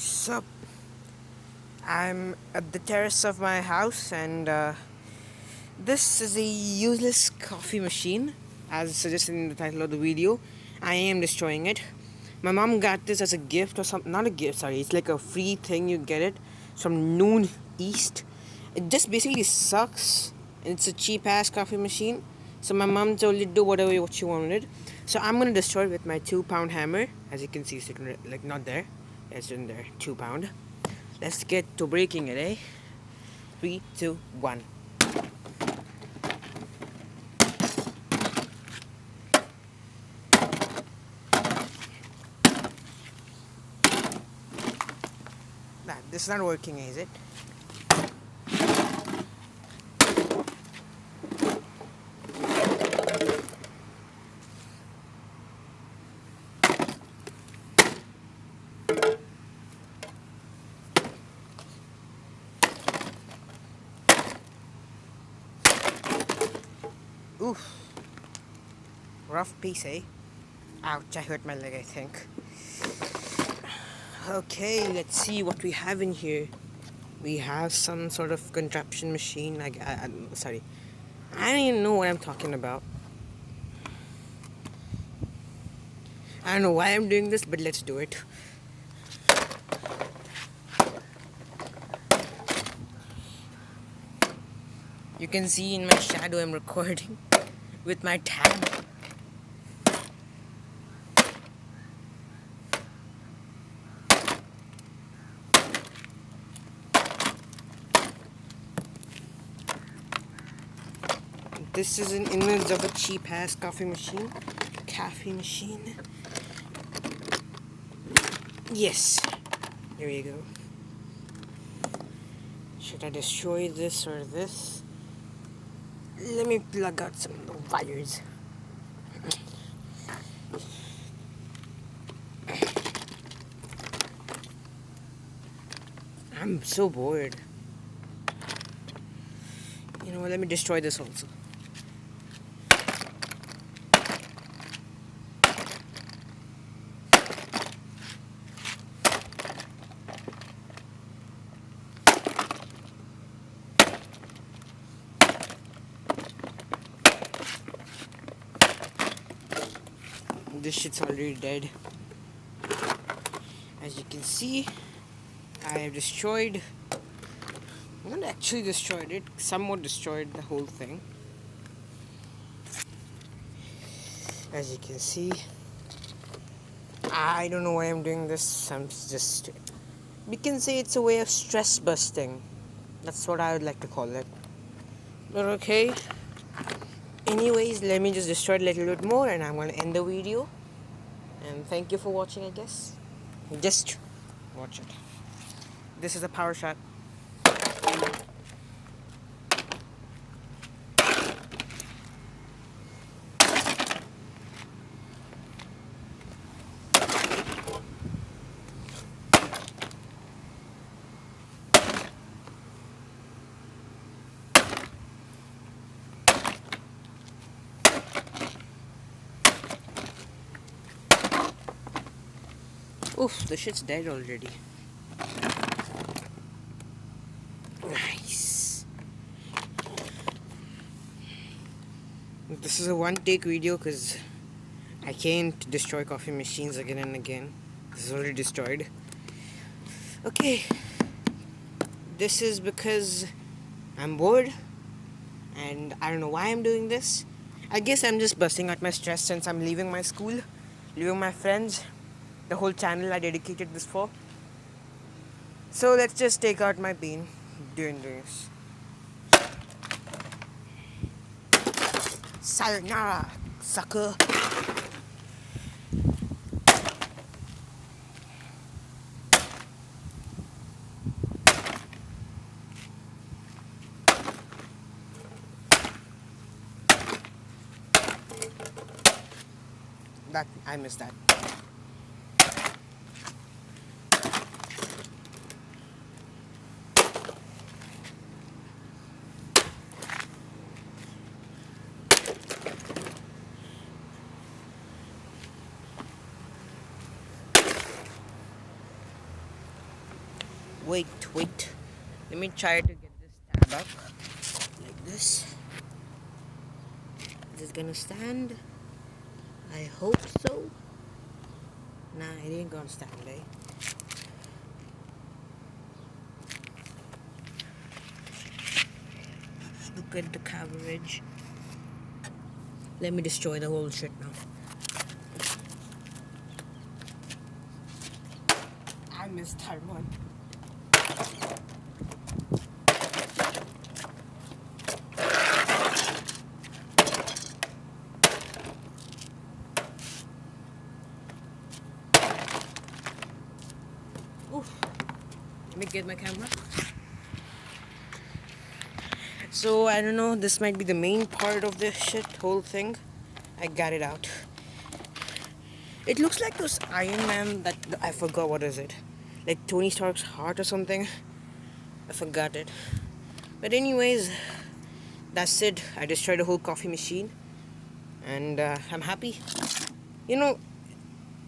So, I'm at the terrace of my house, and this is a useless coffee machine, as suggested in the title of the video. I am destroying it. My mom got this as a gift or something. Not a gift, sorry. It's like a free thing. You get it from Noon East. It just basically sucks. It's a cheap ass coffee machine. So my mom told you to do whatever what you wanted. So I'm gonna destroy it with my 2 pound hammer. As you can see, it's like not there. It's in there. 2 pound. Let's get to breaking it, eh? 3, 2, 1. Nah, this is not working, is it? Oof. Rough piece, eh? Ouch, I hurt my leg, I think. Okay, let's see what we have in here. We have some sort of contraption machine. Sorry. I don't even know what I'm talking about. I don't know why I'm doing this, but let's do it. You can see in my shadow I'm recording with my tab. This is an image of a cheap ass coffee machine. Yes. There you go. Should I destroy this or this? Let me plug out some of the wires. I'm so bored. You know what, let me destroy this also. This shit's already dead. As you can see, I have destroyed, not actually destroyed it, somewhat destroyed the whole thing. As you can see, I don't know why I'm doing this. I'm just, we can say it's a way of stress busting. That's what I would like to call it. But okay. Anyways, let me just destroy it a little bit more and I'm going to end the video. And thank you for watching, I guess. Just watch it. This is a power shot. Oof, the shit's dead already. Nice. This is a one-take video because I can't destroy coffee machines again and again. This is already destroyed. Okay. This is because I'm bored and I don't know why I'm doing this. I guess I'm just busting out my stress since I'm leaving my school, leaving my friends, the whole channel I dedicated this for. So let's just take out my pain doing this. Sayonara, sucker. That I missed that. Wait. Let me try to get this tab up like this. Is it gonna stand? I hope so. Nah, it ain't gonna stand, eh? Look at the coverage. Let me destroy the whole shit now. I missed that one. Oof. Let me get my camera. So I don't know, this might be the main part of this whole thing. I got it out. It looks like those Iron Man that I forgot what is it. Like Tony Stark's heart or something. I forgot it. But anyways, that's it. I destroyed a whole coffee machine. And I'm happy. You know,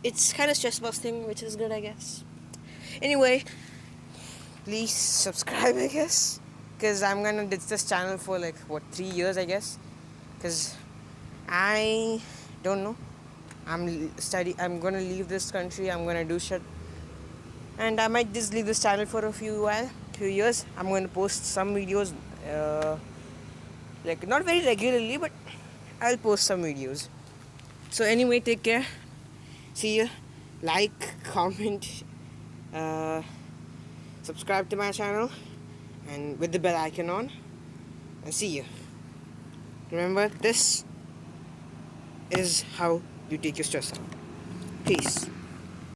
it's kind of stress busting, which is good, I guess. Anyway, please subscribe, I guess. Because I'm gonna ditch this channel for like, 3 years, I guess. Because I don't know. I'm gonna leave this country. I'm gonna do shit, and I might just leave this channel for a few years. I'm gonna post some videos, like not very regularly, but I'll post some videos. So anyway, take care. See you. Like, comment, uh, subscribe to my channel, and with the bell icon on. And see you. Remember, this is how you take your stress out. Peace.